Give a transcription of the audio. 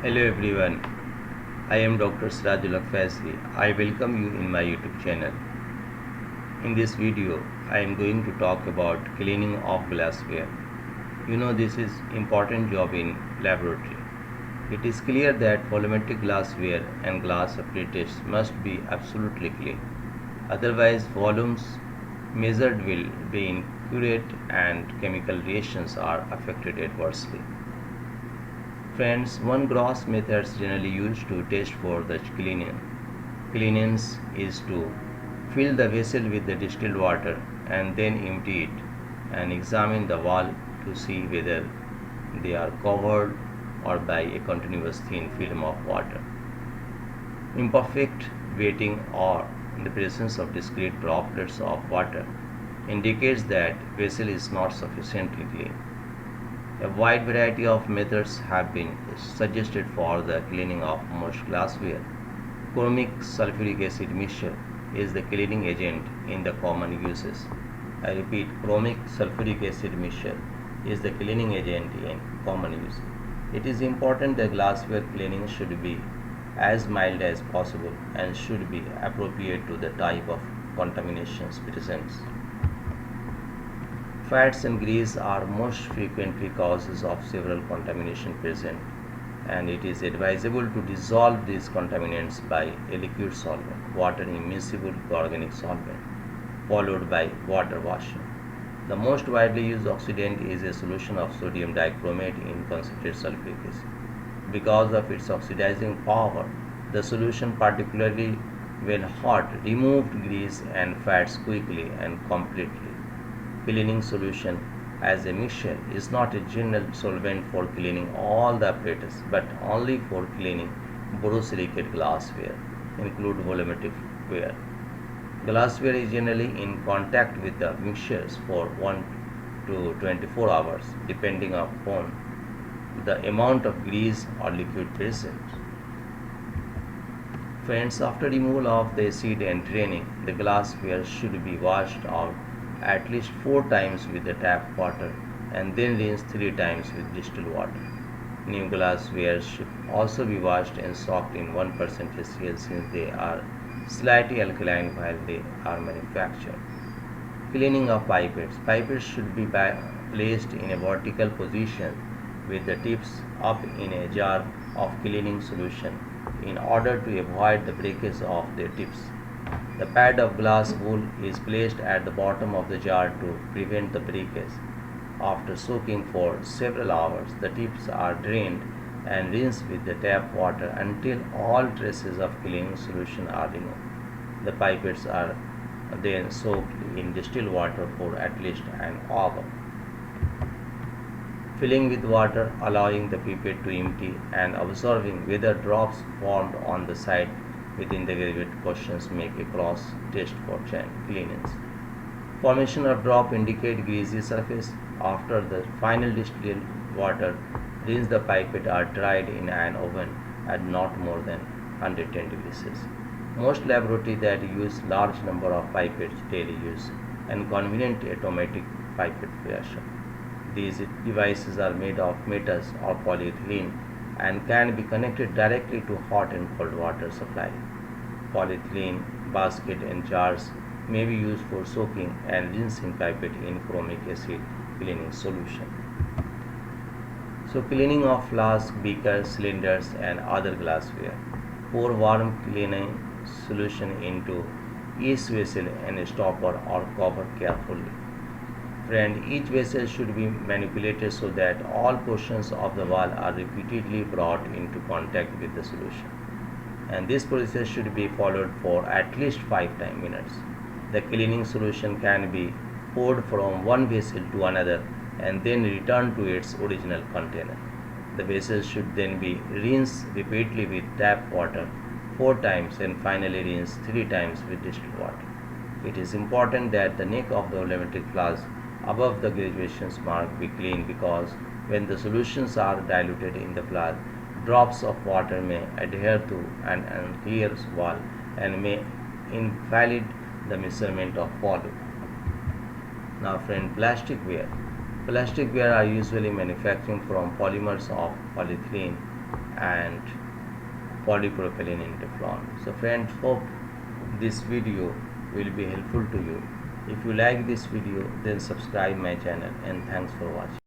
Hello everyone, I am Dr. Sirajul Fazli. I welcome you in my YouTube channel. In this video, I am going to talk about cleaning of glassware. You know this is important job in laboratory. It is clear that volumetric glassware and glass apparatus must be absolutely clean. Otherwise, volumes measured will be inaccurate and chemical reactions are affected adversely. Friends, one gross method generally used to test for the cleanliness is to fill the vessel with the distilled water and then empty it and examine the wall to see whether they are covered or by a continuous thin film of water. Imperfect wetting or in the presence of discrete droplets of water indicates that vessel is not sufficiently clean. A wide variety of methods have been suggested for the cleaning of most glassware. Chromic sulfuric acid mixture is the cleaning agent in the common uses. I repeat, chromic sulfuric acid mixture is the cleaning agent in common use. It is important that glassware cleaning should be as mild as possible and should be appropriate to the type of contaminations present. Fats and grease are most frequently causes of several contamination present, and it is advisable to dissolve these contaminants by a liquid solvent, water immiscible organic solvent, followed by water washing. The most widely used oxidant is a solution of sodium dichromate in concentrated sulfuric acid. Because of its oxidizing power, the solution, particularly when hot, removed grease and fats quickly and completely. Cleaning solution as a mixture is not a general solvent for cleaning all the apparatus but only for cleaning borosilicate glassware, include volumetric ware. Glassware is generally in contact with the mixtures for 1 to 24 hours depending upon the amount of grease or liquid present. Friends, after removal of the acid and draining, the glassware should be washed out at least 4 times with the tap water and then rinsed 3 times with distilled water. New glassware should also be washed and soaked in 1% HCl since they are slightly alkaline while they are manufactured. Cleaning of pipettes. Pipettes should be placed in a vertical position with the tips up in a jar of cleaning solution in order to avoid the breakage of their tips. The pad of glass wool is placed at the bottom of the jar to prevent the breakage. After soaking for several hours, the tips are drained and rinsed with the tap water until all traces of cleaning solution are removed. The pipettes are then soaked in distilled water for at least an hour. Filling with water, allowing the pipette to empty and observing whether drops formed on the side within the graduate questions make a cross test for cleanliness. Formation of drop indicate greasy surface. After the final distilled water, rinse the pipette are dried in an oven at not more than 110 degrees Celsius. Most laboratories that use large number of pipettes daily use and convenient automatic pipette flasher. These devices are made of metals or polyethylene and can be connected directly to hot and cold water supply. Polyethylene basket and jars may be used for soaking and rinsing pipette in chromic acid cleaning solution. So cleaning of flasks, beakers, cylinders and other glassware. Pour warm cleaning solution into each vessel and stopper or cover carefully. Friend, each vessel should be manipulated so that all portions of the wall are repeatedly brought into contact with the solution. And this process should be followed for at least 5 minutes. The cleaning solution can be poured from one vessel to another and then returned to its original container. The vessel should then be rinsed repeatedly with tap water 4 times and finally rinsed 3 times with distilled water. It is important that the neck of the volumetric flask above the graduation mark be clean because when the solutions are diluted in the flask, drops of water may adhere to an unclear wall and may invalidate the measurement of volume. Now friend, plastic ware. Plastic ware are usually manufactured from polymers of polyethylene and polypropylene in Teflon. So friends, hope this video will be helpful to you. If you like this video, then subscribe my channel, and thanks for watching.